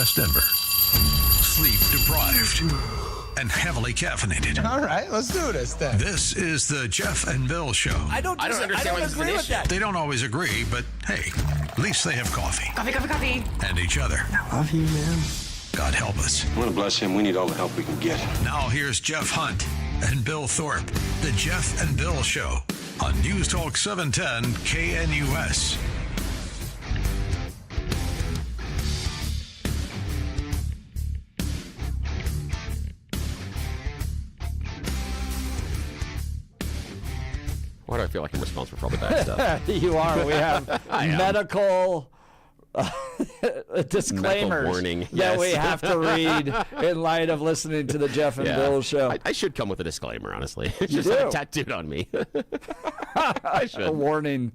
West Denver. Sleep deprived and heavily caffeinated. All right, let's do this then. This is the Jeff and Bill Show. I don't understand what agree with that. They don't always agree, but hey, at least they have coffee. Coffee. And each other. I love you, man. God help us. I want to bless him. We need all the help we can get. Now here's Jeff Hunt and Bill Thorpe. The Jeff and Bill Show on News Talk 710 KNUS. Why do I feel like I'm responsible for all the bad stuff? You are. We have medical disclaimers Medical warning. that Yes. we have to read in light of listening to the Jeff and Bill Show. I should come with a disclaimer, honestly. You Just do. have it tattooed on me. I should. A warning.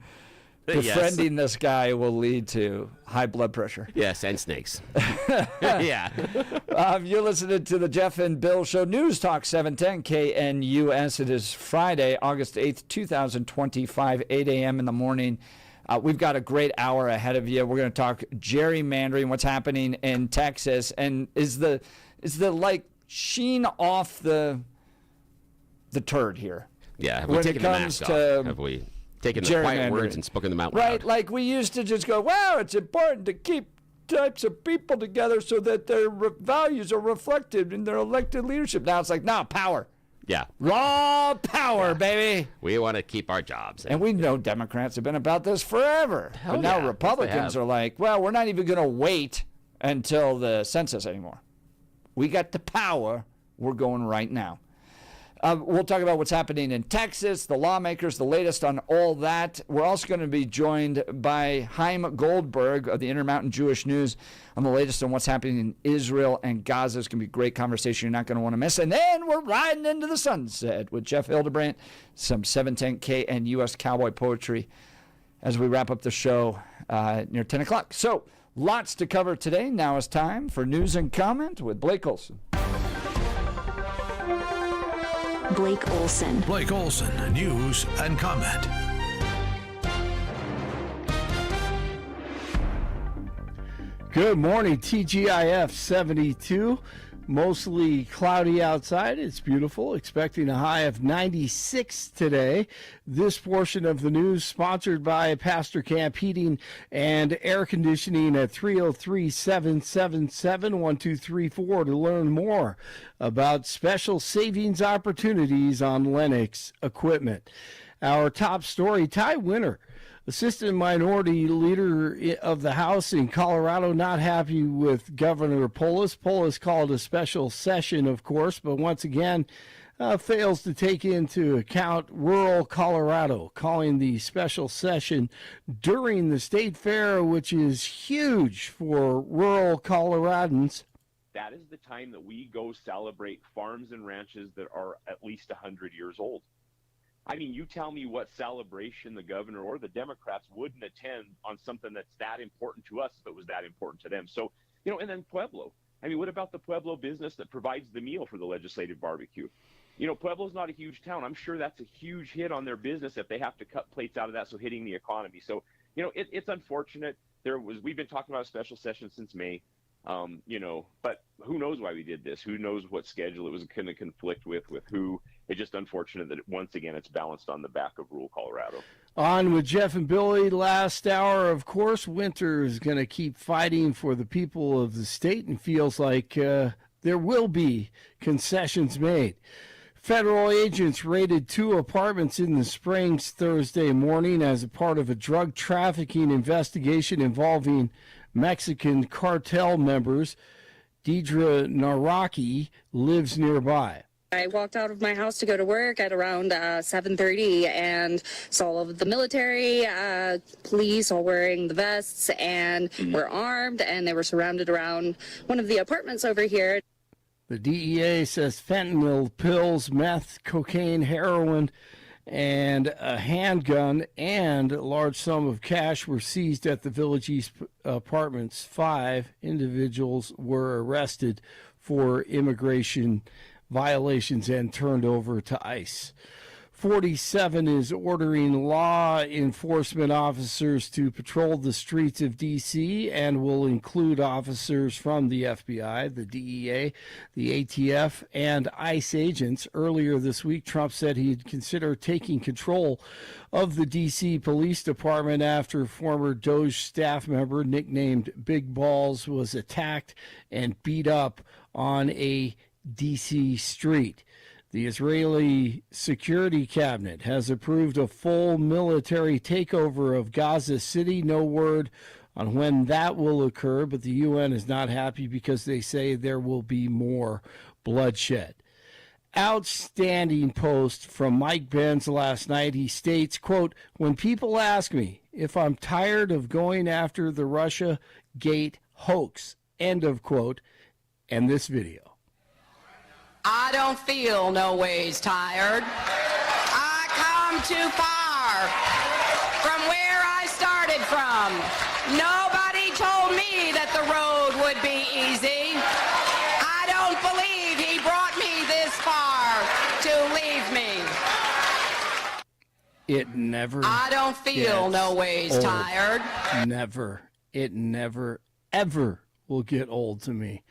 Yes. Befriending this guy will lead to high blood pressure. Yes, and snakes. Yeah. You're listening to the Jeff and Bill Show, News Talk 710 KNUS. It is Friday, August 8th, 2025, 8 a.m. in the morning. We've got a great hour ahead of you. We're going to talk gerrymandering, what's happening in Texas, and is the like sheen off the turd here. Yeah. Have we taken the mask off? Have we taken the quiet words and spoken them out loud? Right, like we used to just go, wow, it's important to keep types of people together so that their values are reflected in their elected leadership. Now it's like, no, power. Yeah. Raw power, baby. We want to keep our jobs. And we know Democrats have been about this forever. Hell but now yeah. Republicans Yes, they have. are like, well, we're not even going to wait until the census anymore. We got the power. We're going right now. We'll talk about what's happening in Texas, the lawmakers, the latest on all that. We're also going to be joined by Chaim Goldberg of the Intermountain Jewish News on the latest on what's happening in Israel and Gaza. It's going to be a great conversation you're not going to want to miss. And then we're riding into the sunset with Jeff Hildebrandt, some 710K and U.S. cowboy poetry as we wrap up the show near 10 o'clock. So lots to cover today. Now it's time for News and Comment with Blake Olson. Blake Olson. Blake Olson, News and Comment. Good morning, TGIF 72. Mostly cloudy outside. It's beautiful. Expecting a high of 96 today. This portion of the news sponsored by Pastor Camp Heating and Air Conditioning at 303-777-1234 to learn more about special savings opportunities on Lennox equipment. Our top story, Ty Winter, Assistant Minority Leader of the House in Colorado, not happy with Governor Polis. Polis called a special session, of course, but once again fails to take into account rural Colorado, calling the special session during the state fair, which is huge for rural Coloradans. That is the time that we go celebrate farms and ranches that are at least 100 years old. I mean, you tell me what celebration the governor or the Democrats wouldn't attend on something that's that important to us if it was that important to them. So, and then Pueblo. I mean, what about the Pueblo business that provides the meal for the legislative barbecue? Pueblo's not a huge town. I'm sure that's a huge hit on their business if they have to cut plates out of that, so hitting the economy. So, it's unfortunate. We've been talking about a special session since May. But who knows why we did this? Who knows what schedule it was going to conflict with who? It's just unfortunate that once again it's balanced on the back of rural Colorado. On with Jeff and Billy last hour. Of course, Winter is going to keep fighting for the people of the state and feels like there will be concessions made. Federal agents raided 2 apartments in the Springs Thursday morning as a part of a drug trafficking investigation involving Mexican cartel members. Deidre Naraki lives nearby. I walked out of my house to go to work at around 7:30 and saw all of the military, police all wearing the vests and were armed, and they were surrounded around one of the apartments over here. The DEA says fentanyl pills, meth, cocaine, heroin, and a handgun and a large sum of cash were seized at the Village East apartments. 5 individuals were arrested for immigration violations and turned over to ICE. 47 is ordering law enforcement officers to patrol the streets of D.C. and will include officers from the FBI, the DEA, the ATF, and ICE agents. Earlier this week, Trump said he'd consider taking control of the D.C. Police Department after former DOJ staff member nicknamed Big Balls was attacked and beat up on a D.C. street. The Israeli Security Cabinet has approved a full military takeover of Gaza City. No word on when that will occur, but the UN is not happy because they say there will be more bloodshed. Outstanding post from Mike Benz last night. He states, quote, "When people ask me if I'm tired of going after the Russia Gate hoax," end of quote, and this video. I don't feel no ways tired. I come too far from where I started from. Nobody told me that the road would be easy. I don't believe he brought me this far to leave me. It never. I don't feel no ways old. tired. Never. It never, ever will get old to me.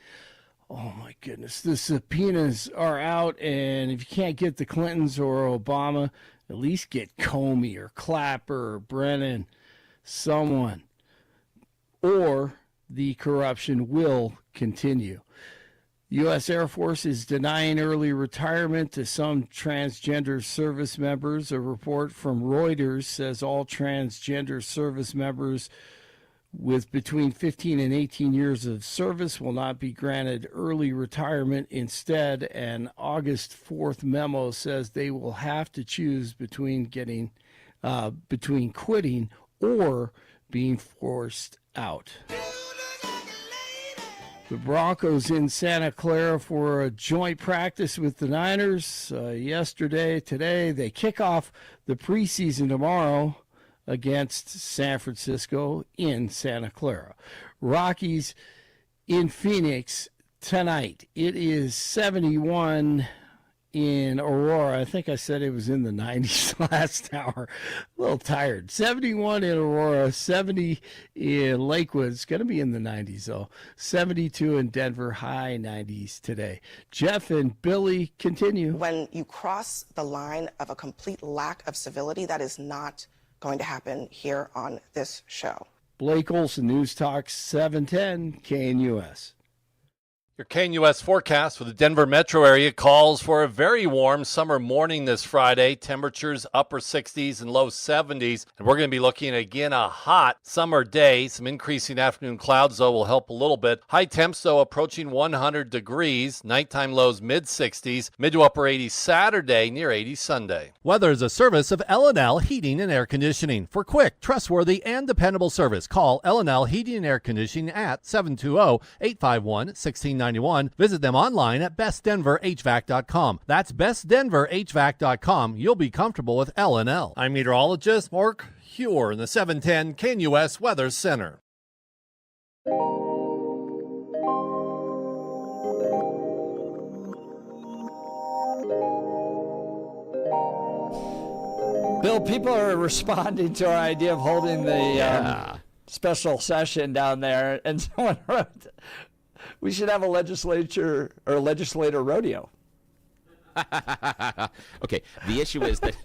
Oh, my goodness. The subpoenas are out, and if you can't get the Clintons or Obama, at least get Comey or Clapper or Brennan, someone. Or the corruption will continue. The U.S. Air Force is denying early retirement to some transgender service members. A report from Reuters says all transgender service members with between 15 and 18 years of service will not be granted early retirement. Instead, an August 4th memo says they will have to choose between quitting or being forced out. The Broncos in Santa Clara for a joint practice with the Niners today. They kick off the preseason tomorrow against San Francisco in Santa Clara. Rockies in Phoenix tonight. It is 71 in Aurora. I think I said it was in the 90s last hour. A little tired. 71 in Aurora, 70 in Lakewood. It's going to be in the 90s, though. 72 in Denver, high 90s today. Jeff and Billy continue. When you cross the line of a complete lack of civility, that is not going to happen here on this show. Blake Olson, News Talk 710 KNUS. Your KNUS forecast for the Denver metro area calls for a very warm summer morning this Friday. Temperatures upper 60s and low 70s. And we're going to be looking at, again, a hot summer day. Some increasing afternoon clouds, though, will help a little bit. High temps, though, approaching 100 degrees. Nighttime lows mid-60s. Mid to upper 80s Saturday, near 80 Sunday. Weather is a service of L&L Heating and Air Conditioning. For quick, trustworthy, and dependable service, call L&L Heating and Air Conditioning at 720-851-1690. Visit them online at bestdenverhvac.com. That's bestdenverhvac.com. You'll be comfortable with L&L. I'm meteorologist Mark Huer in the 710 KNUS Weather Center. Bill, people are responding to our idea of holding the special session down there, and someone wrote, we should have a legislator rodeo. Okay, the issue is that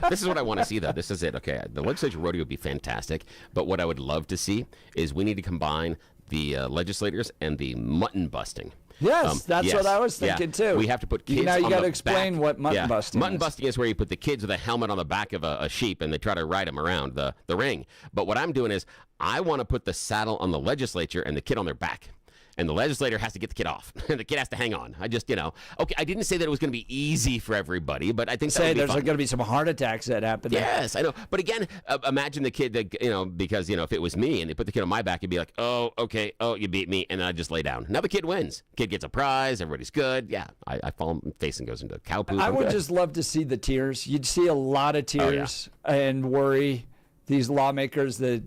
this is what I want to see, though. This is it. Okay, the legislature rodeo would be fantastic, but what I would love to see is we need to combine the legislators and the mutton busting. Yes, that's what I was thinking, too. We have to put kids now you on got to the explain back. what mutton busting is. Mutton busting is where you put the kids with a helmet on the back of a sheep and they try to ride them around the ring. But what I'm doing is I want to put the saddle on the legislature and the kid on their back. And the legislator has to get the kid off. And the kid has to hang on. I just, okay, I didn't say that it was going to be easy for everybody, but I think that would be there's fun. going to be some heart attacks that happen there. Yes, I know. But again, imagine the kid that, because, if it was me and they put the kid on my back, it'd be like, oh, okay, oh, you beat me. And then I just lay down. Now the kid wins. Kid gets a prize. Everybody's good. Yeah, I fall face and goes into cow poop. I would just love to see the tears. You'd see a lot of tears and worry. These lawmakers that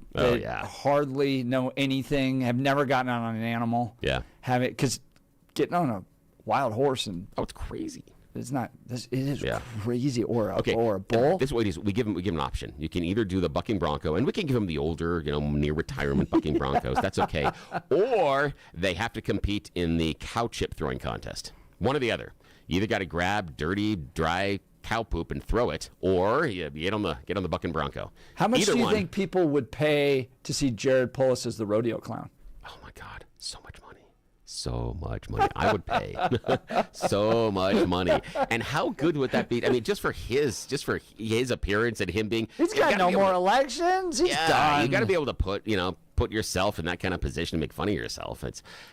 hardly know anything, have never gotten on an animal. Yeah. Because getting on a wild horse and it's crazy. It's not. It is crazy. Or a bull. This is what it is. We give him an option. You can either do the bucking bronco, and we can give him the older, near retirement bucking broncos. That's okay. Or they have to compete in the cow chip throwing contest. One or the other. You either got to grab dirty, dry cow poop and throw it, or you get on the bucking bronco. How much do you think people would pay to see Jared Polis as the rodeo clown? Oh my God, so much money. So much money. I would pay so much money. And how good would that be? I mean, just for his appearance and him being. He's got no more elections. He's done. You got to be able to put yourself in that kind of position to make fun of yourself.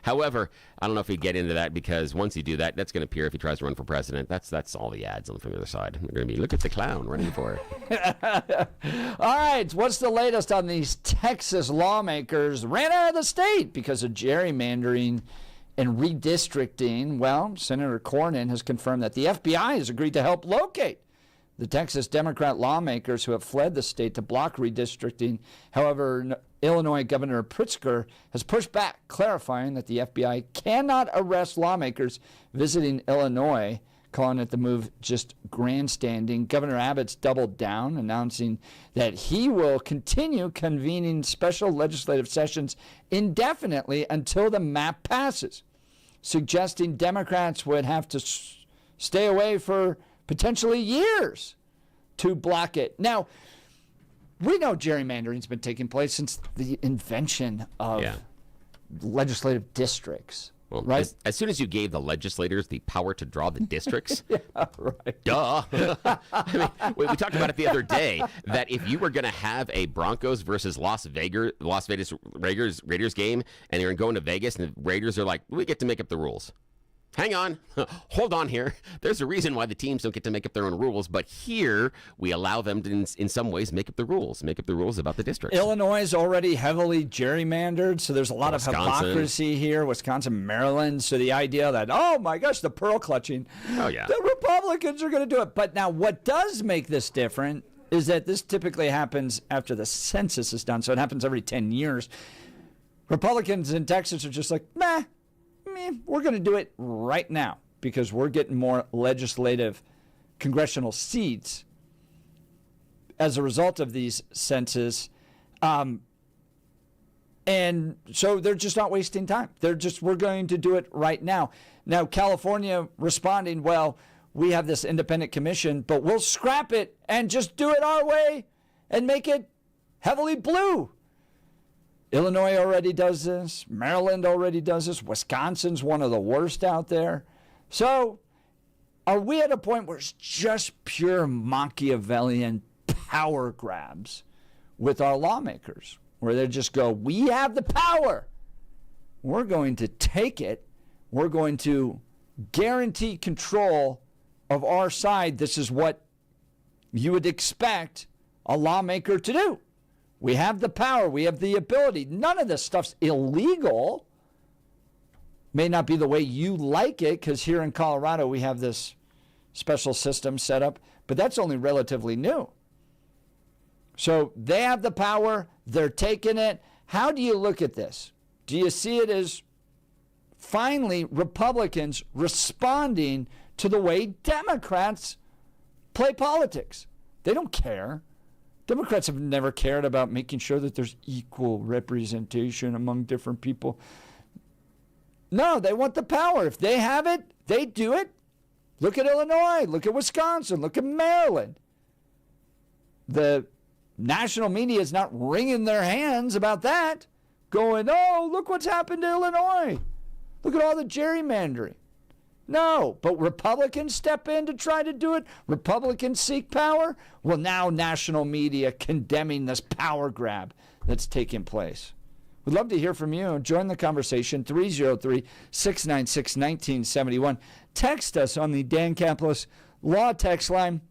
However, I don't know if he'd get into that, because once you do that, that's going to appear if he tries to run for president. That's all the ads from the other side. They're going to be, look at the clown running for it. All right, what's the latest on these Texas lawmakers ran out of the state because of gerrymandering and redistricting? Well, Senator Cornyn has confirmed that the FBI has agreed to help locate the Texas Democrat lawmakers who have fled the state to block redistricting. However, Illinois Governor Pritzker has pushed back, clarifying that the FBI cannot arrest lawmakers visiting Illinois, calling it the move just grandstanding. Governor Abbott's doubled down, announcing that he will continue convening special legislative sessions indefinitely until the map passes, suggesting Democrats would have to stay away for potentially years to block it. Now, we know gerrymandering's been taking place since the invention of legislative districts. Well, right? As soon as you gave the legislators the power to draw the districts, right. Duh. I mean, we talked about it the other day, that if you were going to have a Broncos versus Las Vegas Raiders game, and you're going to Vegas, and the Raiders are like, we get to make up the rules. Hang on. Hold on here. There's a reason why the teams don't get to make up their own rules, but here we allow them to, in some ways, make up the rules about the districts. Illinois is already heavily gerrymandered, so there's a lot of hypocrisy here. Wisconsin, Maryland. So the idea that, oh my gosh, the pearl clutching. Oh, yeah. The Republicans are going to do it. But now what does make this different is that this typically happens after the census is done, so it happens every 10 years. Republicans in Texas are just like, meh. We're going to do it right now because we're getting more legislative congressional seats as a result of these census. And so they're just not wasting time. We're going to do it right now. Now, California responding, well, we have this independent commission, but we'll scrap it and just do it our way and make it heavily blue. Illinois already does this. Maryland already does this. Wisconsin's one of the worst out there. So are we at a point where it's just pure Machiavellian power grabs with our lawmakers, where they just go, we have the power. We're going to take it. We're going to guarantee control of our side. This is what you would expect a lawmaker to do. We have the power. We have the ability. None of this stuff's illegal. May not be the way you like it, because here in Colorado we have this special system set up, but that's only relatively new. So they have the power. They're taking it. How do you look at this? Do you see it as finally Republicans responding to the way Democrats play politics? They don't care. Democrats have never cared about making sure that there's equal representation among different people. No, they want the power. If they have it, they do it. Look at Illinois. Look at Wisconsin. Look at Maryland. The national media is not wringing their hands about that, going, oh, look what's happened to Illinois. Look at all the gerrymandering. No, but Republicans step in to try to do it. Republicans seek power. Well, now national media condemning this power grab that's taking place. We'd love to hear from you. Join the conversation, 303-696-1971. Text us on the Dan Caplis Law text line,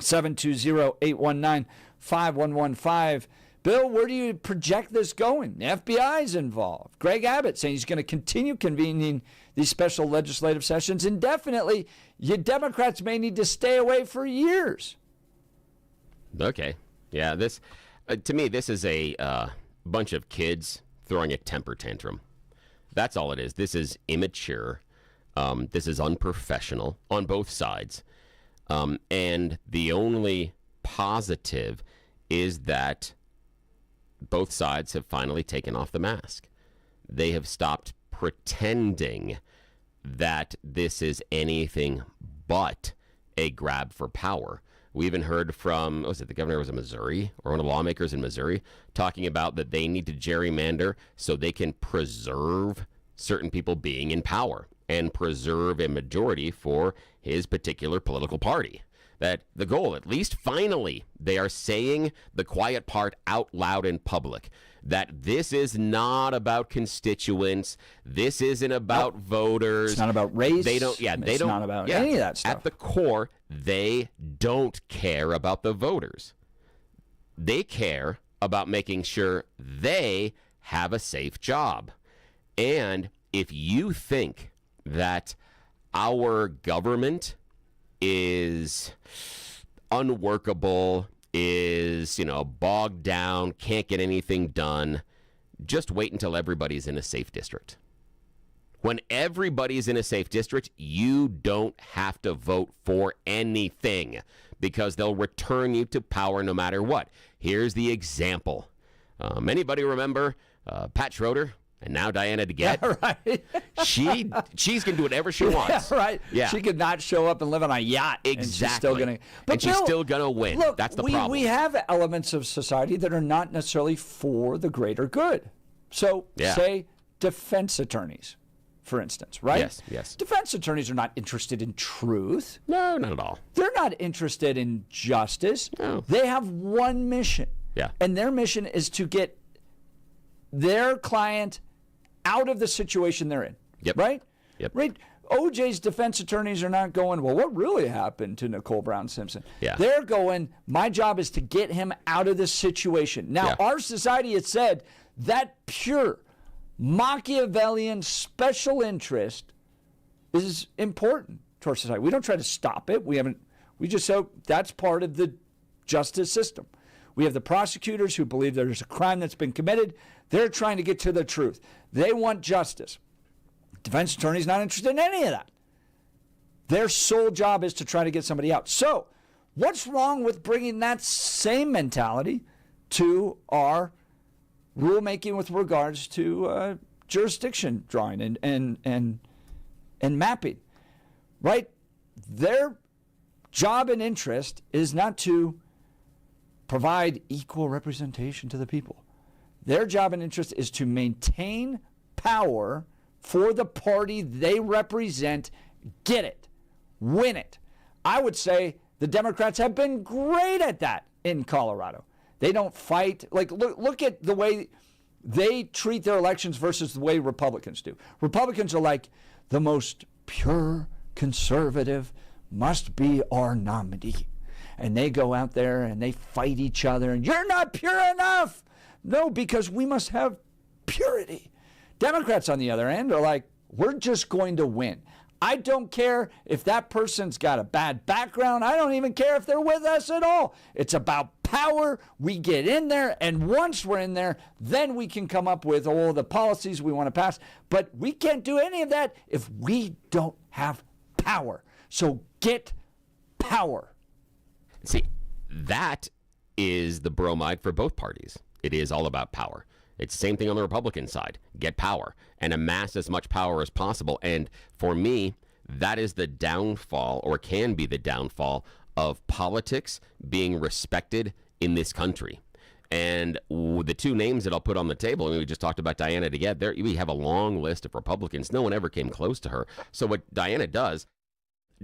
720-819-5115. Bill, where do you project this going? The FBI is involved. Greg Abbott saying he's going to continue convening these special legislative sessions indefinitely. You Democrats may need to stay away for years. Okay. Yeah, this, to me, this is a bunch of kids throwing a temper tantrum. That's all it is. This is immature. This is unprofessional on both sides. And the only positive is that both sides have finally taken off the mask. They have stopped pretending that this is anything but a grab for power. We even heard from, the governor was in Missouri, or one of the lawmakers in Missouri, talking about that they need to gerrymander so they can preserve certain people being in power and preserve a majority for his particular political party. That the goal, at least finally, they are saying the quiet part out loud in public, that this is not about constituents. This isn't about voters. It's not about race. They don't. Yeah, they it's don't. Not about any of that stuff. At the core, they don't care about the voters. They care about making sure they have a safe job. And if you think that our government is unworkable, is, bogged down, can't get anything done, just wait until everybody's in a safe district. When everybody's in a safe district, you don't have to vote for anything because they'll return you to power no matter what. Here's the example. Anybody remember Pat Schroeder? And now Diana DeGette. Yeah, right. she's going to do whatever she wants. Yeah, right. Yeah. She could not show up and live on a yacht. Exactly. And she's still going to. And she's still going to win. Look, that's the problem. We have elements of society that are not necessarily for the greater good. So, say defense attorneys, for instance, right? Yes. Defense attorneys are not interested in truth. No, not at all. They're not interested in justice. No. They have one mission. Yeah. And their mission is to get their client out of the situation they're in. Yep. Right? Yep. Right? OJ's defense attorneys are not going, well, what really happened to Nicole Brown Simpson? Yeah. They're going, my job is to get him out of this situation. Now, our society has said that pure Machiavellian special interest is important to our society. We don't try to stop it. We just say that's part of the justice system. We have the prosecutors who believe there's a crime that's been committed. They're trying to get to the truth. They want justice. Defense attorney's not interested in any of that. Their sole job is to try to get somebody out. So, what's wrong with bringing that same mentality to our rulemaking with regards to jurisdiction drawing and mapping? Right? Their job and interest is not to provide equal representation to the people. Their job and interest is to maintain power for the party they represent, get it, win it. I would say the Democrats have been great at that in Colorado. They don't fight. Like, look at the way they treat their elections versus the way Republicans do. Republicans are like, the most pure conservative must be our nominee. And they go out there and they fight each other, and you're not pure enough. No, because we must have purity. Democrats, on the other end, are like, we're just going to win. I don't care if that person's got a bad background. I don't even care if they're with us at all. It's about power. We get in there, and once we're in there, then we can come up with all the policies we want to pass. But we can't do any of that if we don't have power. So get power. See, that is the bromide for both parties. It is all about power. It's the same thing on the Republican side. Get power and amass as much power as possible. And for me, that is the downfall, or can be the downfall, of politics being respected in this country. And the two names that I'll put on the table, and we just talked about Diana DeGette, there we have a long list of Republicans. No one ever came close to her. So what Diana does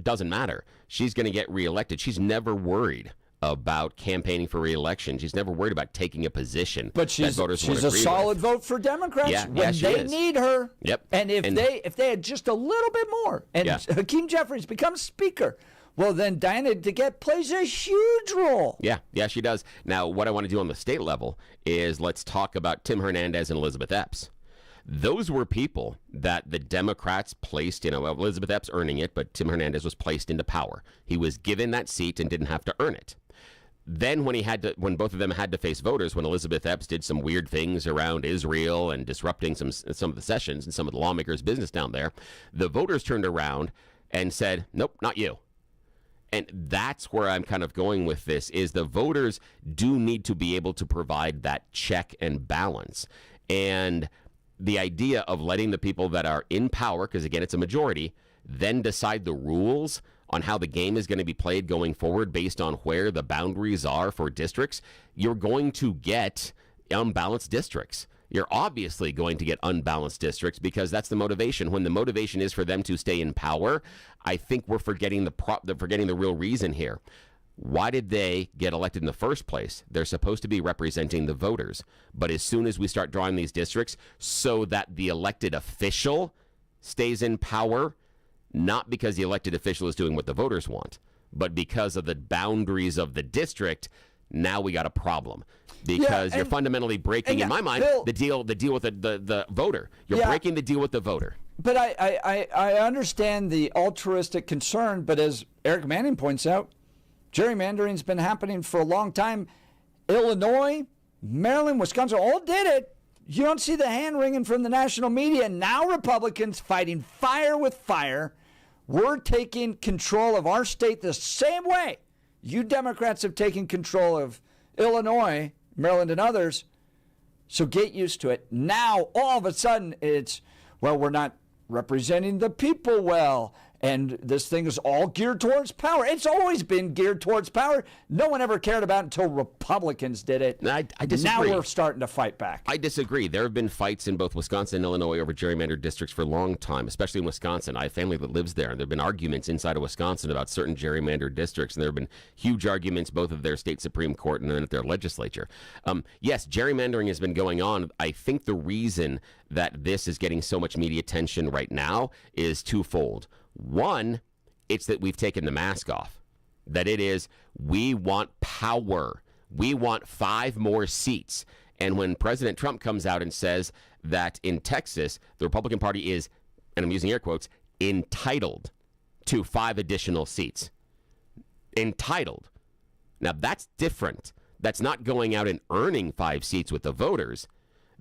doesn't matter. She's going to get reelected. She's never worried about campaigning for re-election. She's never worried about taking a position. But she's a solid vote for Democrats when they need her. Yep. And if they had just a little bit more, and Hakeem Jeffries becomes Speaker, well, then Diana DeGette plays a huge role. Yeah, she does. Now, what I want to do on the state level is let's talk about Tim Hernandez and Elizabeth Epps. Those were people that the Democrats placed, Elizabeth Epps earning it, but Tim Hernandez was placed into power. He was given that seat and didn't have to earn it. then when both of them had to face voters, when Elizabeth Epps did some weird things around Israel and disrupting some of the sessions and some of the lawmakers' business down there, the voters turned around and said, nope, not you. And that's where I'm kind of going with this, is the voters do need to be able to provide that check and balance. And the idea of letting the people that are in power, because again, it's a majority, then decide the rules on how the game is going to be played going forward based on where the boundaries are for districts, you're going to get unbalanced districts. You're obviously going to get unbalanced districts because that's the motivation. When the motivation is for them to stay in power, I think we're forgetting the real reason here. Why did they get elected in the first place? They're supposed to be representing the voters. But as soon as we start drawing these districts so that the elected official stays in power, not because the elected official is doing what the voters want, but because of the boundaries of the district, now we got a problem. Because you're fundamentally breaking, in my mind, Bill, the deal with the voter. You're breaking the deal with the voter. But I understand the altruistic concern, but as Eric Manning points out, gerrymandering's been happening for a long time. Illinois, Maryland, Wisconsin all did it. You don't see the hand wringing from the national media. Now Republicans fighting fire with fire. We're taking control of our state the same way you Democrats have taken control of Illinois, Maryland, and others. So get used to it. Now, all of a sudden, it's, well, we're not representing the people well, and this thing is all geared towards power. It's always been geared towards power. No one ever cared about it until Republicans did it. I disagree. Now we're starting to fight back. I disagree. There have been fights in both Wisconsin and Illinois over gerrymandered districts for a long time, especially in Wisconsin. I have family that lives there, and there have been arguments inside of Wisconsin about certain gerrymandered districts, and there have been huge arguments both of their state Supreme Court and then at their legislature. Yes, gerrymandering has been going on. I think the reason that this is getting so much media attention right now is twofold. One, it's that we've taken the mask off. That it is, we want power. We want 5 more seats. And when President Trump comes out and says that in Texas, the Republican Party is, and I'm using air quotes, entitled to 5 additional seats. Entitled. Now, that's different. That's not going out and earning 5 seats with the voters.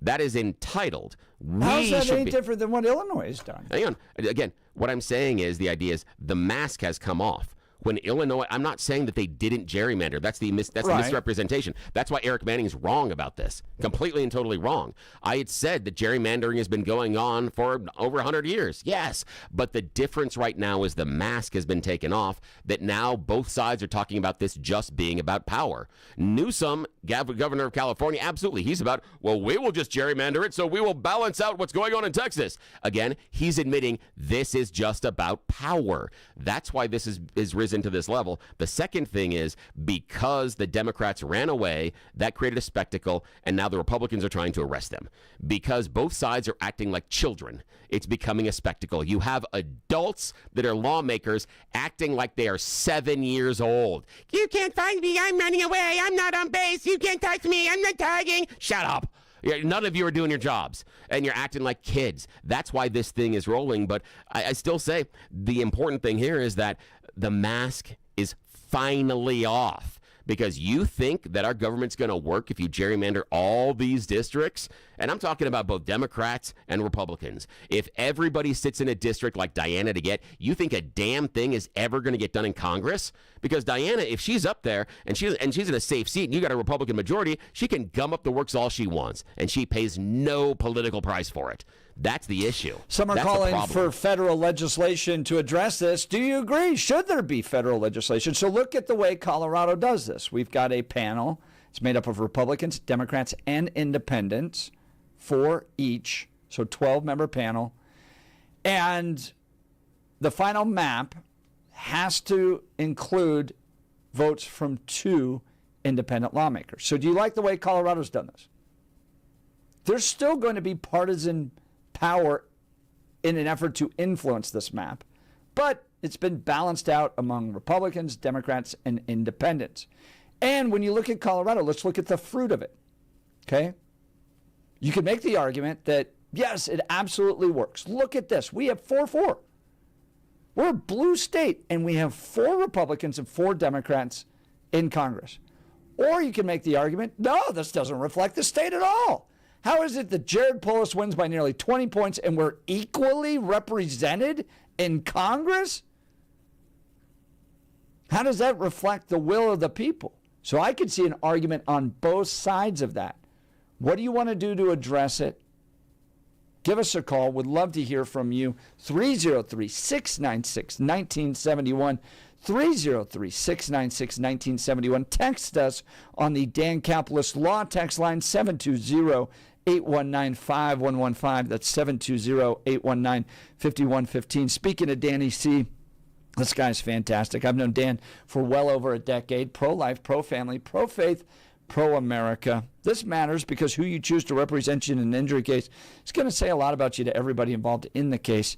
That is entitled. How is that any different than what Illinois has done? Hang on. Again, what I'm saying is the idea is the mask has come off. When Illinois, I'm not saying that they didn't gerrymander. That's the misrepresentation. That's why Eric Manning's wrong about this. Completely and totally wrong. I had said that gerrymandering has been going on for over 100 years. Yes. But the difference right now is the mask has been taken off, that now both sides are talking about this just being about power. Newsom, governor of California, absolutely. He's about, well, we will just gerrymander it so we will balance out what's going on in Texas. Again, he's admitting this is just about power. That's why this is risen to this level. The second thing is because the Democrats ran away, that created a spectacle, and now the Republicans are trying to arrest them. Because both sides are acting like children, it's becoming a spectacle. You have adults that are lawmakers acting like they are 7 years old. You can't find me. I'm running away. I'm not on base. You can't touch me. I'm not tagging. Shut up. None of you are doing your jobs, and you're acting like kids. That's why this thing is rolling. But I still say the important thing here is that the mask is finally off, because you think that our government's going to work if you gerrymander all these districts. And I'm talking about both Democrats and Republicans. If everybody sits in a district like Diana to get, you think a damn thing is ever going to get done in Congress? Because Diana, if she's up there and she's in a safe seat and you got a Republican majority, she can gum up the works all she wants, and she pays no political price for it. That's the issue. Some are calling for federal legislation to address this. Do you agree? Should there be federal legislation? So look at the way Colorado does this. We've got a panel. It's made up of Republicans, Democrats, and independents, 4 each, so 12-member panel. And the final map has to include votes from 2 independent lawmakers. So do you like the way Colorado's done this? There's still going to be partisan power in an effort to influence this map, but it's been balanced out among Republicans, Democrats, and independents. And when you look at Colorado, let's look at the fruit of it, okay? You can make the argument that, yes, it absolutely works. Look at this. We have 4-4. We're a blue state, and we have 4 Republicans and 4 Democrats in Congress. Or you can make the argument, no, this doesn't reflect the state at all. How is it that Jared Polis wins by nearly 20 points and we're equally represented in Congress? How does that reflect the will of the people? So I could see an argument on both sides of that. What do you want to do to address it? Give us a call. Would love to hear from you. 303-696-1971. 303-696-1971. Text us on the Dan Caplis Law text line, 720-819-5115. That's 720-819-5115. Speaking of Danny C., this guy's fantastic. I've known Dan for well over a decade. Pro-life, pro-family, pro-faith, pro-America. This matters because who you choose to represent you in an injury case is going to say a lot about you to everybody involved in the case.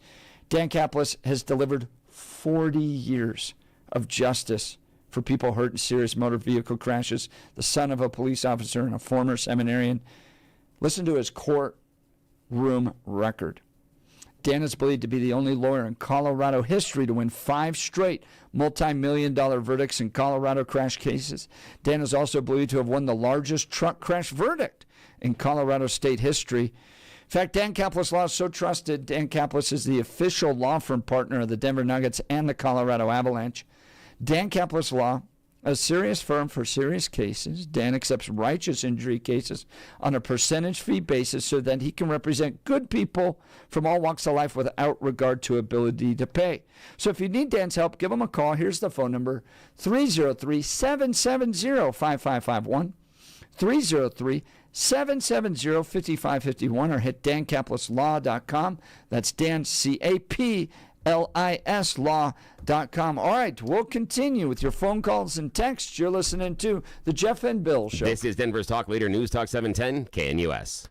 Dan Caplis has delivered 40 years of justice for people hurt in serious motor vehicle crashes, the son of a police officer and a former seminarian. Listen to his courtroom record. Dan is believed to be the only lawyer in Colorado history to win 5 straight multi-million-dollar verdicts in Colorado crash cases. Dan is also believed to have won the largest truck crash verdict in Colorado state history. In fact, Dan Caplis Law is so trusted, Dan Caplis is the official law firm partner of the Denver Nuggets and the Colorado Avalanche. Dan Caplis Law, a serious firm for serious cases. Dan accepts righteous injury cases on a percentage fee basis so that he can represent good people from all walks of life without regard to ability to pay. So if you need Dan's help, give him a call. Here's the phone number, 303-770-5551, 303-770-5551, or hit dancaplisLaw.com. That's Dan, CAPLIS law.com. All right, we'll continue with your phone calls and texts. You're listening to The Jeff and Bill Show. This is Denver's Talk Leader, News Talk 710, KNUS.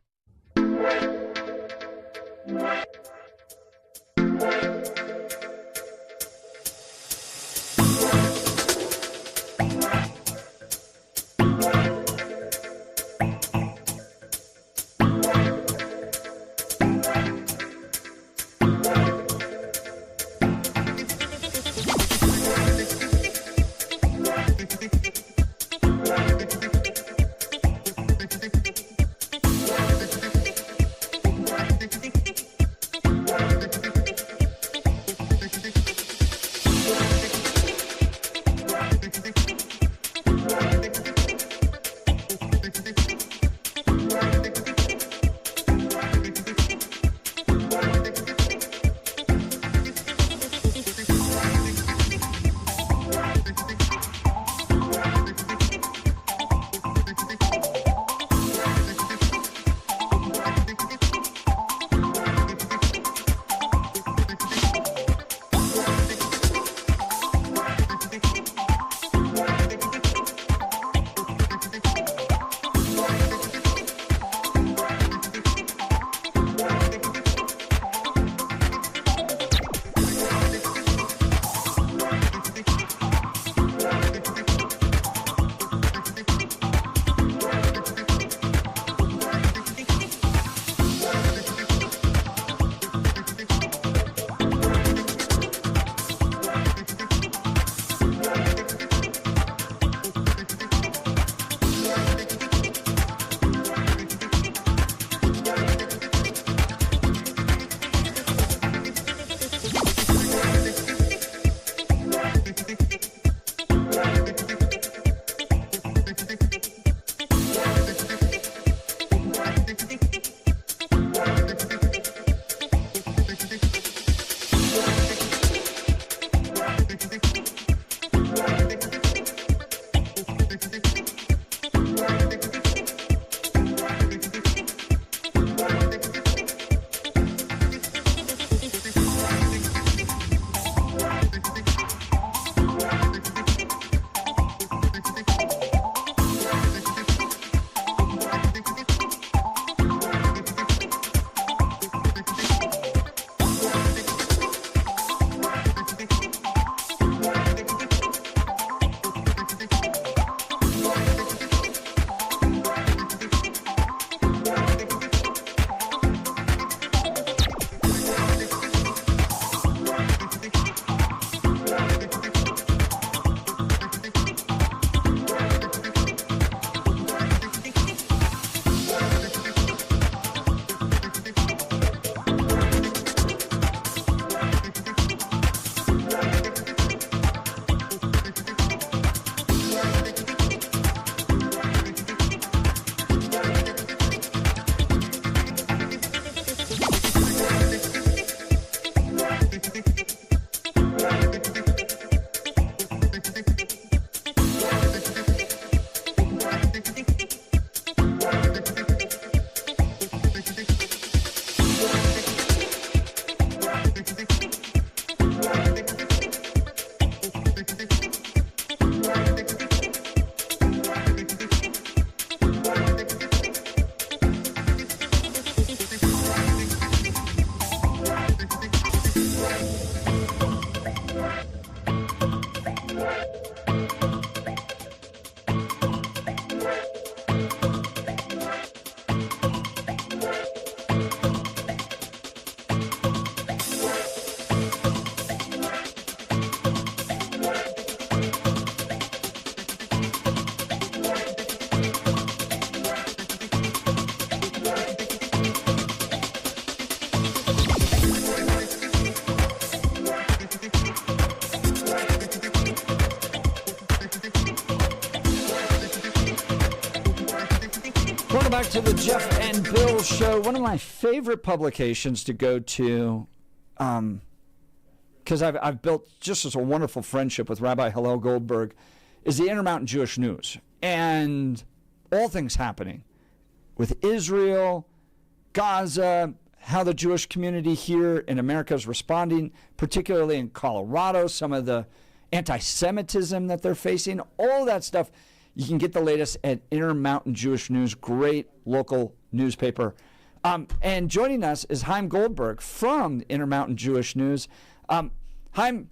back to the Jeff and Bill Show. One of my favorite publications to go to, because I've built just as a wonderful friendship with Rabbi Hillel Goldberg, is the Intermountain Jewish News. And all things happening with Israel, Gaza, how the Jewish community here in America is responding, particularly in Colorado, some of the anti-Semitism that they're facing, all that stuff. You can get the latest at Intermountain Jewish News, great local newspaper. And joining us is Chaim Goldberg from Intermountain Jewish News. Chaim,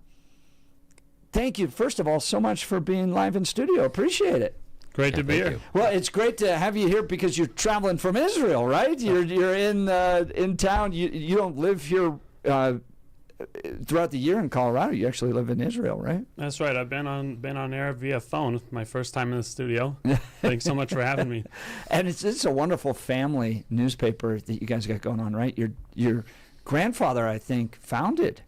thank you, first of all, so much for being live in studio. Appreciate it. Great to be here. Well, it's great to have you here because you're traveling from Israel, right? You're in town. You don't live here throughout the year in Colorado. You actually live in Israel, right? That's right. I've been on air via phone. My first time in the studio. Thanks so much for having me. And it's a wonderful family newspaper that you guys got going on, right? Your grandfather, I think, founded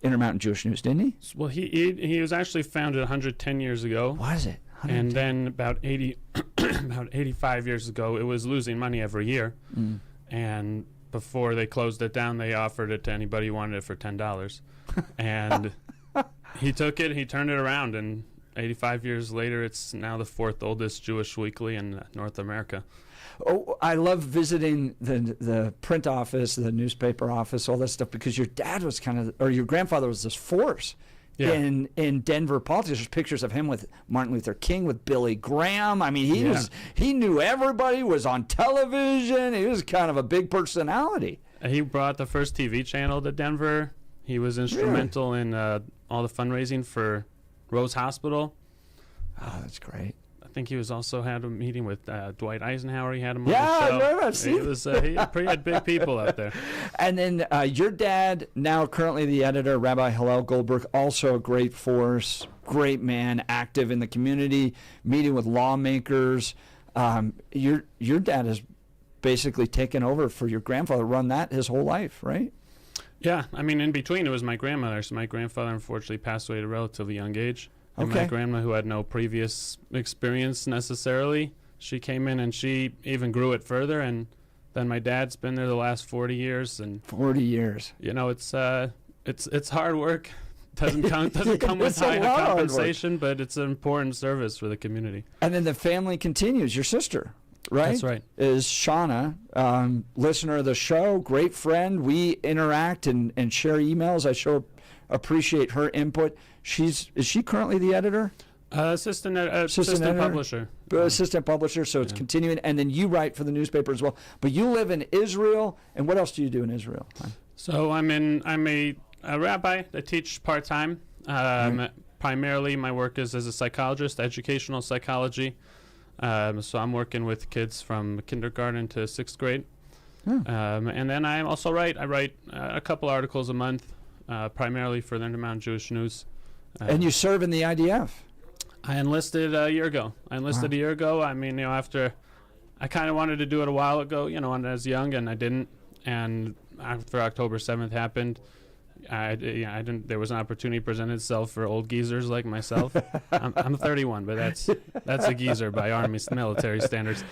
Intermountain Jewish News, didn't he? Well, he was actually founded 110 years ago. Was it? And then about 85 years ago, it was losing money every year. And before they closed it down, they offered it to anybody who wanted it for $10. And he took it, he turned it around, and 85 years later, it's now the fourth oldest Jewish weekly in North America. Oh, I love visiting the print office, the newspaper office, all that stuff, because your dad was your grandfather was this force. Yeah. In Denver politics. There's pictures of him with Martin Luther King, with Billy Graham. I mean, he knew everybody, was on television. He was kind of a big personality. He brought the first TV channel to Denver. He was instrumental in all the fundraising for Rose Hospital. Oh, that's great. I think he had a meeting with Dwight Eisenhower. He had him on the show. I've seen. He had big people out there. And then your dad, now currently the editor, Rabbi Hillel Goldberg, also a great force, great man, active in the community, meeting with lawmakers. Your dad has basically taken over for your grandfather, run that his whole life, right? Yeah, I mean, in between it was my grandmother. So my grandfather unfortunately passed away at a relatively young age. And my grandma, who had no previous experience necessarily, she came in and she even grew it further. And then my dad's been there the last 40 years. And 40 years. You know, it's hard work. Doesn't come with high compensation, but it's an important service for the community. And then the family continues. Your sister, right? That's right. Is Shauna, listener of the show, great friend. We interact and share emails. I appreciate her input. Is she currently the editor? Assistant publisher. Assistant publisher, so it's continuing. And then you write for the newspaper as well. But you live in Israel, and what else do you do in Israel? So I'm a rabbi. I teach part-time. Primarily, my work is as a psychologist, educational psychology. So I'm working with kids from kindergarten to 6th grade. And then I also write. I write a couple articles a month, primarily for the Intermountain Jewish News. And you serve in the IDF? I enlisted a year ago. I mean, after I kind of wanted to do it a while ago, when I was young, and I didn't. And after October 7th happened, I didn't. There was an opportunity presented itself for old geezers like myself. I'm 31, but that's a geezer by Army military standards.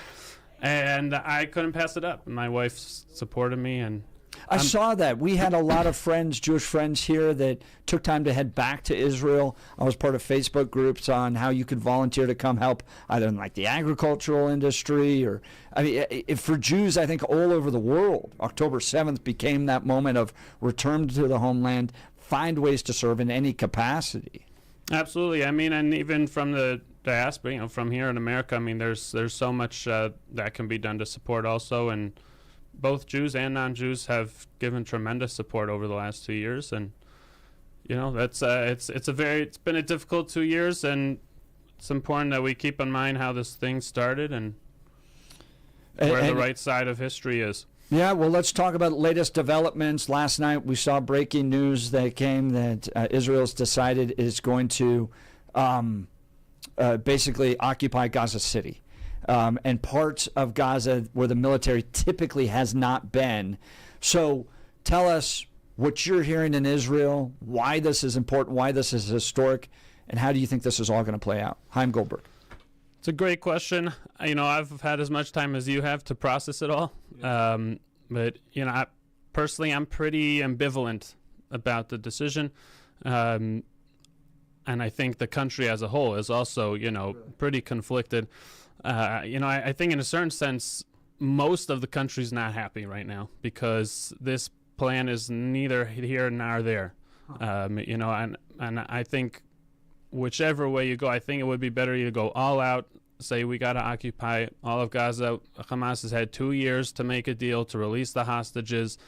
And I couldn't pass it up. My wife supported me, and I saw that. We had a lot of friends, Jewish friends here, that took time to head back to Israel. I was part of Facebook groups on how you could volunteer to come help either in like the agricultural industry or, for Jews, I think all over the world, October 7th became that moment of return to the homeland, find ways to serve in any capacity. Absolutely. I mean, and even from the diaspora, from here in America, I mean, there's so much that can be done to support also, and both Jews and non-Jews have given tremendous support over the last 2 years, and that's it's been a difficult 2 years, and it's important that we keep in mind how this thing started and where the right side of history is. Yeah, well, let's talk about latest developments. Last night we saw breaking news that came that Israel's decided it's going to basically occupy Gaza City. And parts of Gaza where the military typically has not been. So tell us what you're hearing in Israel, why this is important, why this is historic, and how do you think this is all going to play out? Chaim Goldberg. It's a great question. I've had as much time as you have to process it all. But, personally, I'm pretty ambivalent about the decision. And I think the country as a whole is also, pretty conflicted. I think in a certain sense, most of the country's not happy right now because this plan is neither here nor there. And I think whichever way you go, I think it would be better you go all out, say we got to occupy all of Gaza. Hamas has had 2 years to make a deal to release the hostages.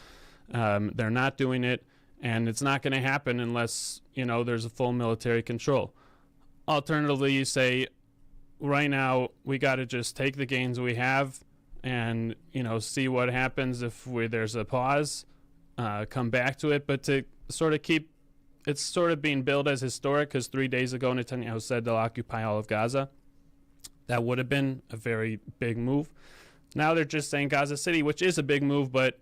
They're not doing it, and it's not going to happen unless, there's a full military control. Alternatively, you say, right now, we got to just take the gains we have and, see what happens if there's a pause, come back to it, but to sort of keep, it's sort of being billed as historic because 3 days ago Netanyahu said they'll occupy all of Gaza. That would have been a very big move. Now they're just saying Gaza City, which is a big move, but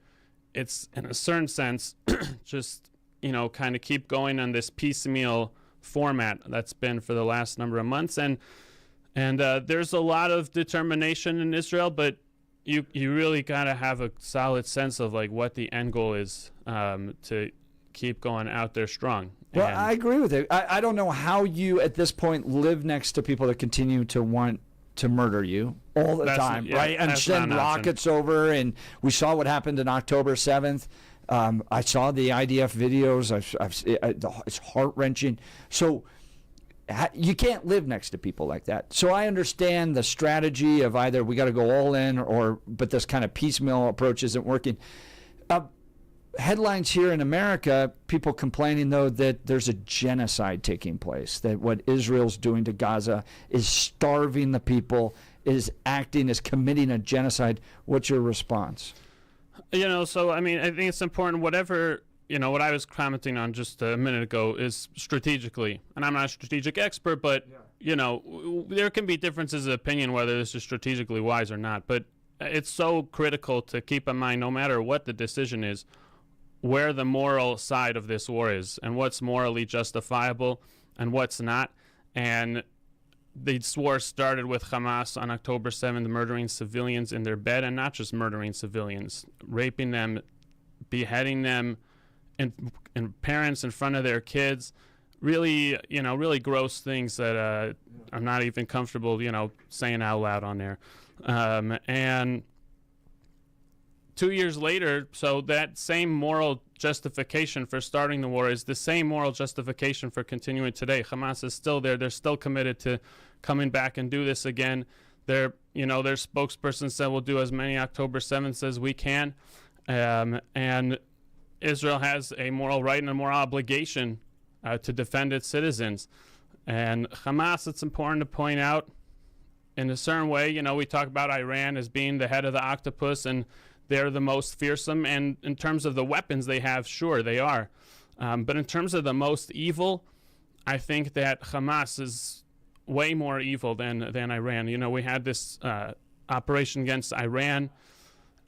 it's in a certain sense just, kind of keep going on this piecemeal format that's been for the last number of months. And there's a lot of determination in Israel, but you really got to have a solid sense of like what the end goal is to keep going out there strong. Well, I agree with it. I don't know how you at this point live next to people that continue to want to murder you all the time, right? And send rockets over. And we saw what happened on October 7th. I saw the IDF videos. It's heart-wrenching. So you can't live next to people like that. So I understand the strategy of either we got to go all in but this kind of piecemeal approach isn't working. Headlines here in America, people complaining, though, that there's a genocide taking place, that what Israel's doing to Gaza is starving the people, is committing a genocide. What's your response? So, I think it's important, whatever, what I was commenting on just a minute ago is strategically, and I'm not a strategic expert, but, there can be differences of opinion whether this is strategically wise or not, but it's so critical to keep in mind, no matter what the decision is, where the moral side of this war is and what's morally justifiable and what's not. And this war started with Hamas on October 7th murdering civilians in their bed, and not just murdering civilians, raping them, beheading them, and parents in front of their kids. Really, really gross things that I'm not even comfortable, saying out loud on there. And 2 years later, so that same moral justification for starting the war is the same moral justification for continuing today. Hamas is still there. They're still committed to coming back and do this again. Their spokesperson said we'll do as many October 7th as we can. And Israel has a moral right and a moral obligation to defend its citizens. And Hamas, it's important to point out, in a certain way, we talk about Iran as being the head of the octopus, and they're the most fearsome, and in terms of the weapons they have, sure, they are. But in terms of the most evil, I think that Hamas is way more evil than Iran. We had this operation against Iran,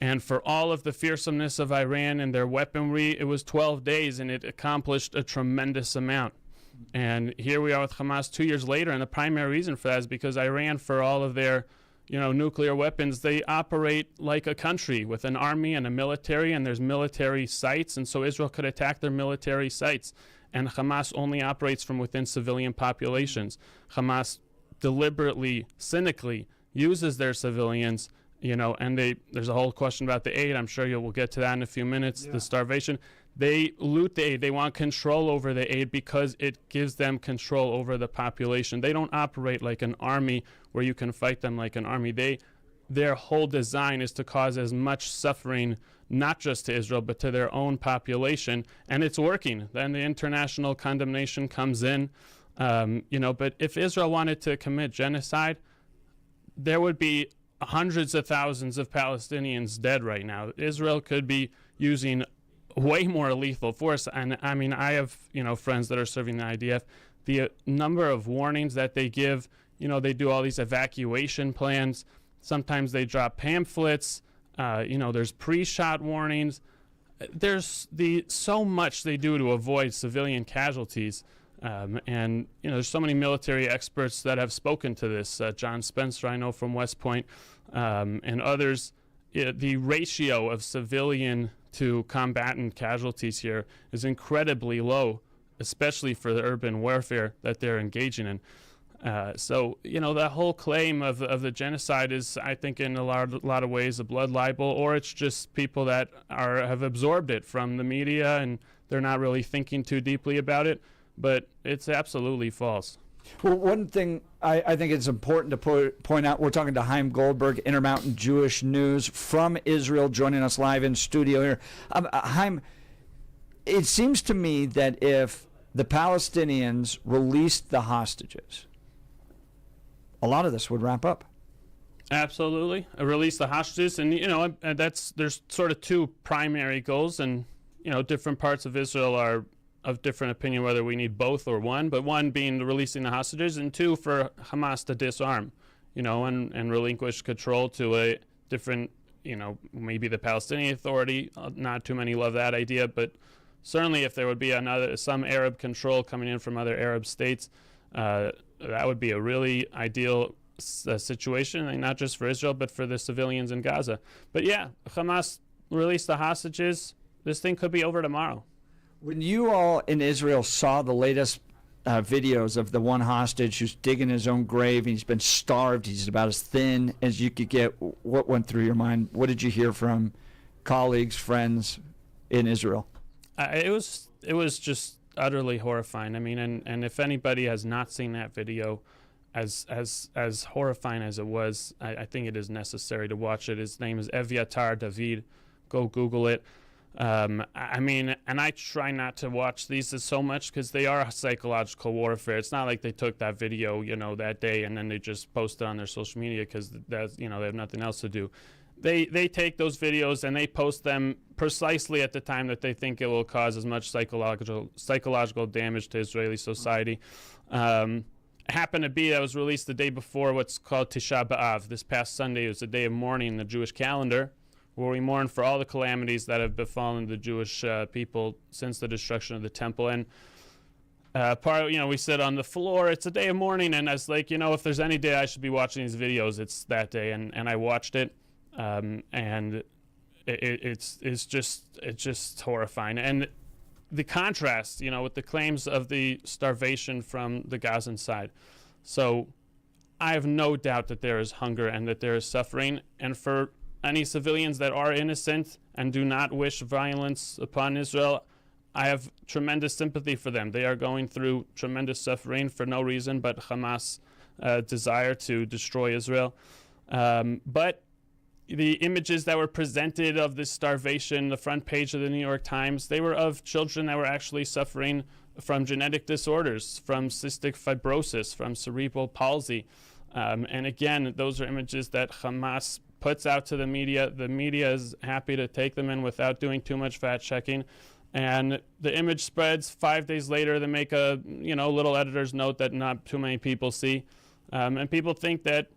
and for all of the fearsomeness of Iran and their weaponry, it was 12 days, and it accomplished a tremendous amount. And here we are with Hamas 2 years later, and the primary reason for that is because Iran, for all of their nuclear weapons, they operate like a country with an army and a military, and there's military sites, and so Israel could attack their military sites. And Hamas only operates from within civilian populations. Hamas deliberately, cynically uses their civilians, and there's a whole question about the aid. I'm sure we'll get to that in a few minutes, the starvation. They loot the aid. They want control over the aid because it gives them control over the population. They don't operate like an army where you can fight them like an army. Their whole design is to cause as much suffering, not just to Israel, but to their own population, and it's working. Then the international condemnation comes in, but if Israel wanted to commit genocide, there would be hundreds of thousands of Palestinians dead right now. Israel could be using way more lethal force. And I have, friends that are serving the IDF. The number of warnings that they give, they do all these evacuation plans. Sometimes they drop pamphlets. There's pre-shot warnings. There's so much they do to avoid civilian casualties. And there's so many military experts that have spoken to this. John Spencer, I know from West Point, and others. The ratio of civilian to combatant casualties here is incredibly low, especially for the urban warfare that they're engaging in. So the whole claim of the genocide is, I think, in a lot of ways a blood libel, or it's just people that have absorbed it from the media and they're not really thinking too deeply about it. But it's absolutely false. Well, one thing I think it's important to point out, we're talking to Chaim Goldberg, Intermountain Jewish News from Israel, joining us live in studio here. Chaim, it seems to me that if the Palestinians released the hostages, a lot of this would wrap up. Absolutely. Release the hostages. And, there's sort of two primary goals. And, different parts of Israel are of different opinion whether we need both or one, but one being releasing the hostages, and two for Hamas to disarm, and relinquish control to a different, maybe the Palestinian Authority. Not too many love that idea, but certainly if there would be some Arab control coming in from other Arab states, that would be a really ideal situation, and not just for Israel, but for the civilians in Gaza. But yeah, Hamas release the hostages. This thing could be over tomorrow. When you all in Israel saw the latest videos of the one hostage who's digging his own grave, and he's been starved, he's about as thin as you could get, what went through your mind? What did you hear from colleagues, friends in Israel? It was just utterly horrifying. I mean, and if anybody has not seen that video, as horrifying as it was, I think it is necessary to watch it. His name is Eviatar David. Go Google it. I mean, and I try not to watch these so much because they are psychological warfare. It's not like they took that video, that day and then they just post it on their social media because that's, they have nothing else to do. They take those videos and they post them precisely at the time that they think it will cause as much psychological damage to Israeli society. Happened to be that was released the day before what's called Tisha B'Av. This past Sunday was a day of mourning in the Jewish calendar, where we mourn for all the calamities that have befallen the Jewish people since the destruction of the temple. And we sit on the floor. It's a day of mourning, and I was like, if there's any day I should be watching these videos, it's that day. And I watched it, and it's just horrifying. And the contrast, with the claims of the starvation from the Gazan side. So I have no doubt that there is hunger and that there is suffering, and for any civilians that are innocent and do not wish violence upon Israel, I have tremendous sympathy for them. They are going through tremendous suffering for no reason but Hamas' desire to destroy Israel. But the images that were presented of this starvation, the front page of the New York Times, they were of children that were actually suffering from genetic disorders, from cystic fibrosis, from cerebral palsy. And again, those are images that Hamas puts out to the media. The media is happy to take them in without doing too much fact checking. And the image spreads. 5 days later, they make a little editor's note that not too many people see. And people think that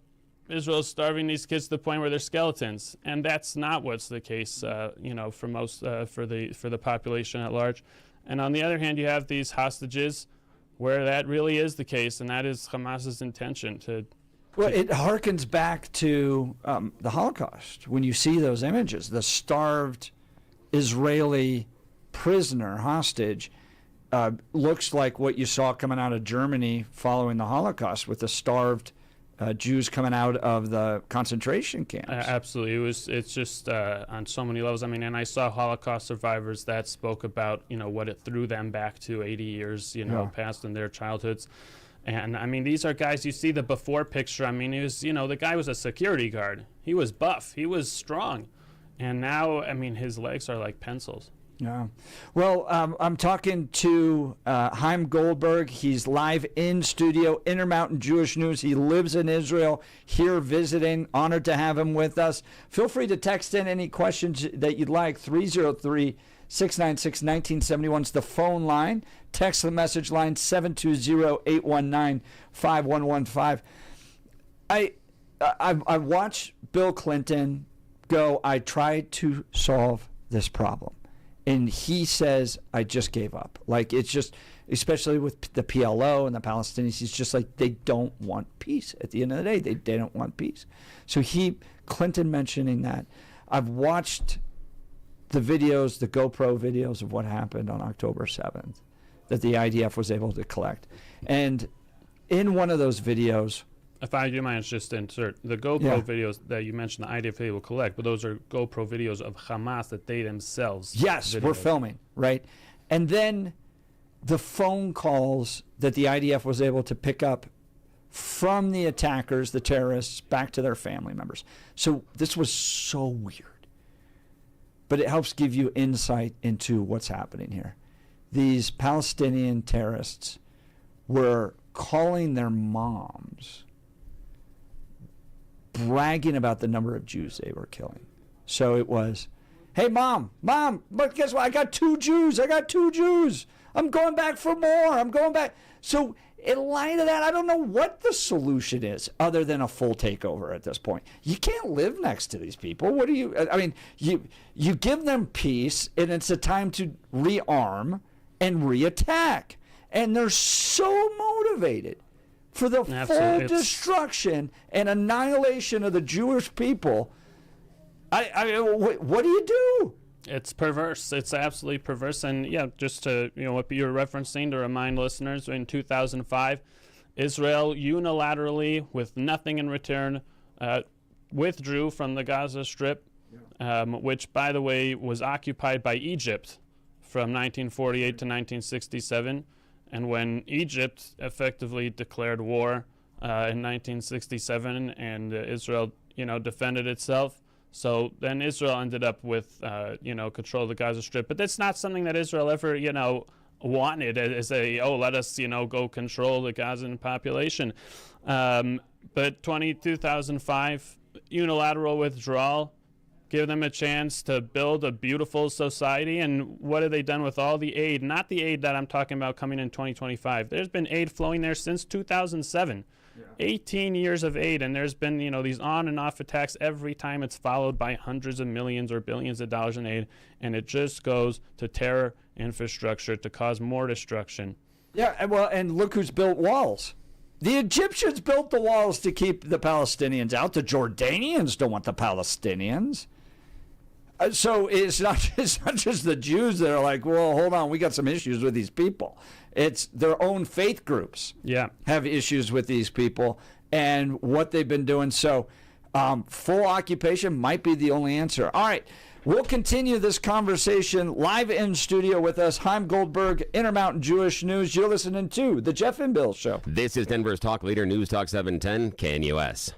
Israel is starving these kids to the point where they're skeletons. And that's not what's the case, for most, for the population at large. And on the other hand, you have these hostages where that really is the case, and that is Hamas's intention to. Well, it harkens back to the Holocaust when you see those images. The starved Israeli prisoner, hostage, looks like what you saw coming out of Germany following the Holocaust, with the starved Jews coming out of the concentration camps. Absolutely. It's just on so many levels. I mean, and I saw Holocaust survivors that spoke about, what it threw them back to 80 years, past in their childhoods. And I mean, these are guys, you see the before picture. I mean, he was, the guy was a security guard. He was buff. He was strong. And now, I mean, his legs are like pencils. Yeah. Well, I'm talking to Chaim Goldberg. He's live in studio, Intermountain Jewish News. He lives in Israel, here visiting. Honored to have him with us. Feel free to text in any questions that you'd like. 303-696-1971 is the phone line. Text the message line 720-819-5115. I watched Bill Clinton go, I tried to solve this problem. And he says, I just gave up. Like, it's just, especially with the PLO and the Palestinians, he's just like, they don't want peace. At the end of the day, they don't want peace. So Clinton mentioning that. I've watched the videos, the GoPro videos of what happened on October 7th that the IDF was able to collect. And in one of those videos, if I do mind, just insert the GoPro videos that you mentioned, the IDF will collect, but those are GoPro videos of Hamas that they themselves we're filming, right? And then the phone calls that the IDF was able to pick up from the attackers, the terrorists, back to their family members. So this was so weird. But it helps give you insight into what's happening here. These Palestinian terrorists were calling their moms, bragging about the number of Jews they were killing. So it was, hey, mom, but guess what? I got 2 Jews. I'm going back for more. I'm going back. So in light of that, I don't know what the solution is other than a full takeover at this point. You can't live next to these people. What do you, I mean, you give them peace, and it's a time to rearm and reattack. And they're so motivated for the full destruction and annihilation of the Jewish people. I mean, what do you do? It's perverse. It's absolutely perverse. And yeah, just to, what you're referencing, to remind listeners, in 2005, Israel unilaterally, with nothing in return, withdrew from the Gaza Strip, which, by the way, was occupied by Egypt from 1948 to 1967. And when Egypt effectively declared war in 1967 and Israel, defended itself, so then Israel ended up with, control of the Gaza Strip. But that's not something that Israel ever, wanted as let us, go control the Gazan population. But 2005, unilateral withdrawal, give them a chance to build a beautiful society. And what have they done with all the aid? Not the aid that I'm talking about coming in 2025. There's been aid flowing there since 2007. 18 years of aid, and there's been, these on and off attacks every time. It's followed by hundreds of millions or billions of dollars in aid, and it just goes to terror infrastructure to cause more destruction. Yeah, well, and look who's built walls. The Egyptians built the walls to keep the Palestinians out. The Jordanians don't want the Palestinians. So it's not just the Jews that are like, well, hold on, we got some issues with these people. It's their own faith groups have issues with these people and what they've been doing. So full occupation might be the only answer. All right, we'll continue this conversation live in studio with us. Chaim Goldberg, Intermountain Jewish News. You're listening to The Jeff and Bill Show. This is Denver's talk leader, News Talk 710, KNUS.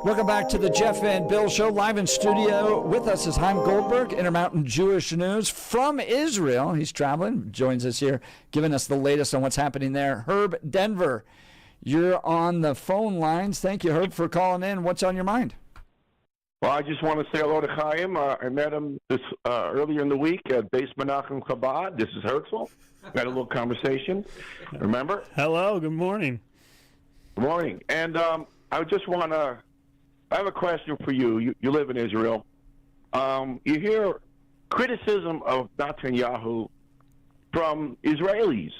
Welcome back to the Jeff and Bill Show. Live in studio with us is Chaim Goldberg, Intermountain Jewish News from Israel. He's traveling, joins us here, giving us the latest on what's happening there. Herb Denver, you're on the phone lines. Thank you, Herb, for calling in. What's on your mind? Well, I just want to say hello to Chaim. I met him this earlier in the week at Beis Menachem Chabad. This is Herzl. Had a little conversation. Remember? Hello. Good morning. Good morning. And I just want to. I have a question for you. You live in Israel. You hear criticism of Netanyahu from Israelis.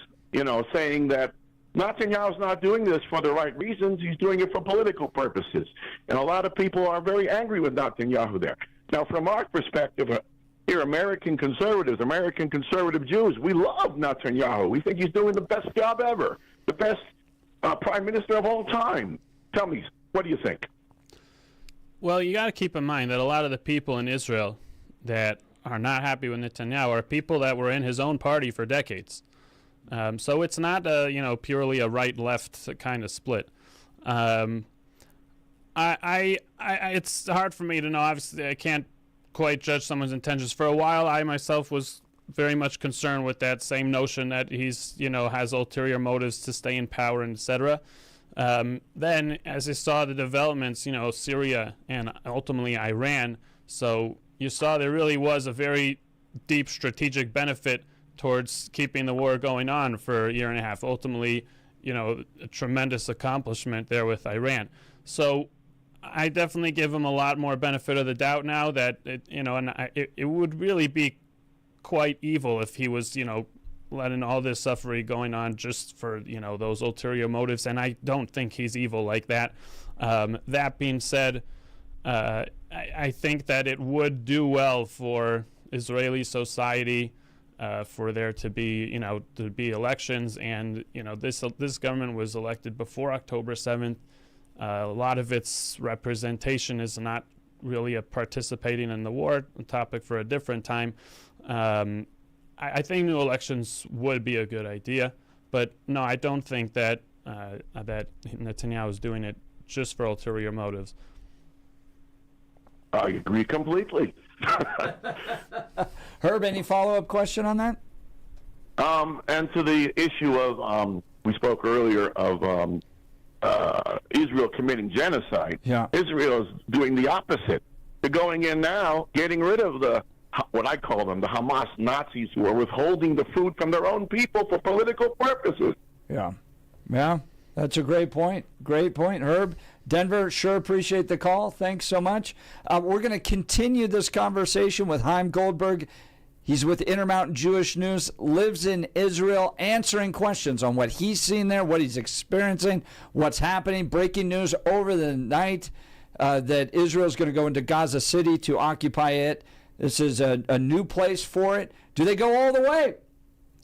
Saying that Netanyahu's not doing this for the right reasons. He's doing it for political purposes. And a lot of people are very angry with Netanyahu there. Now, from our perspective, here, American conservatives, American conservative Jews, we love Netanyahu. We think he's doing the best job ever, the best prime minister of all time. Tell me, what do you think? Well, you got to keep in mind that a lot of the people in Israel that are not happy with Netanyahu are people that were in his own party for decades. So it's not purely a right-left kind of split. It's hard for me to know. Obviously, I can't quite judge someone's intentions. For a while, I myself was very much concerned with that same notion that he's has ulterior motives to stay in power, and etc. Then, as I saw the developments, Syria and ultimately Iran, so you saw there really was a very deep strategic benefit towards keeping the war going on for a year and a half. Ultimately, a tremendous accomplishment there with Iran. So I definitely give him a lot more benefit of the doubt now that, it would really be quite evil if he was, letting all this suffering going on just for, those ulterior motives. And I don't think he's evil like that. That being said, I think that it would do well for Israeli society for there to be, elections, and this government was elected before October 7th. A lot of its representation is not really a participating in the war, a topic for a different time. I think new elections would be a good idea, but no, I don't think that that Netanyahu is doing it just for ulterior motives. I agree completely. Herb, any follow-up question on that? And to the issue of, we spoke earlier of Israel committing genocide. Yeah. Israel is doing the opposite. They're going in now, getting rid of what I call them, the Hamas Nazis, who are withholding the food from their own people for political purposes. Yeah. That's a great point. Great point, Herb. Denver, sure appreciate the call. Thanks so much. We're going to continue this conversation with Chaim Goldberg. He's with Intermountain Jewish News, lives in Israel, answering questions on what he's seen there, what he's experiencing, what's happening. Breaking news over the night that Israel is going to go into Gaza City to occupy it. This is a new place for it. Do they go all the way?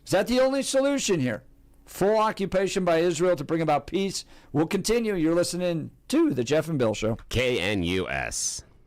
Is that the only solution here? Full occupation by Israel to bring about peace. We'll continue. You're listening to The Jeff and Bill Show. KNUS.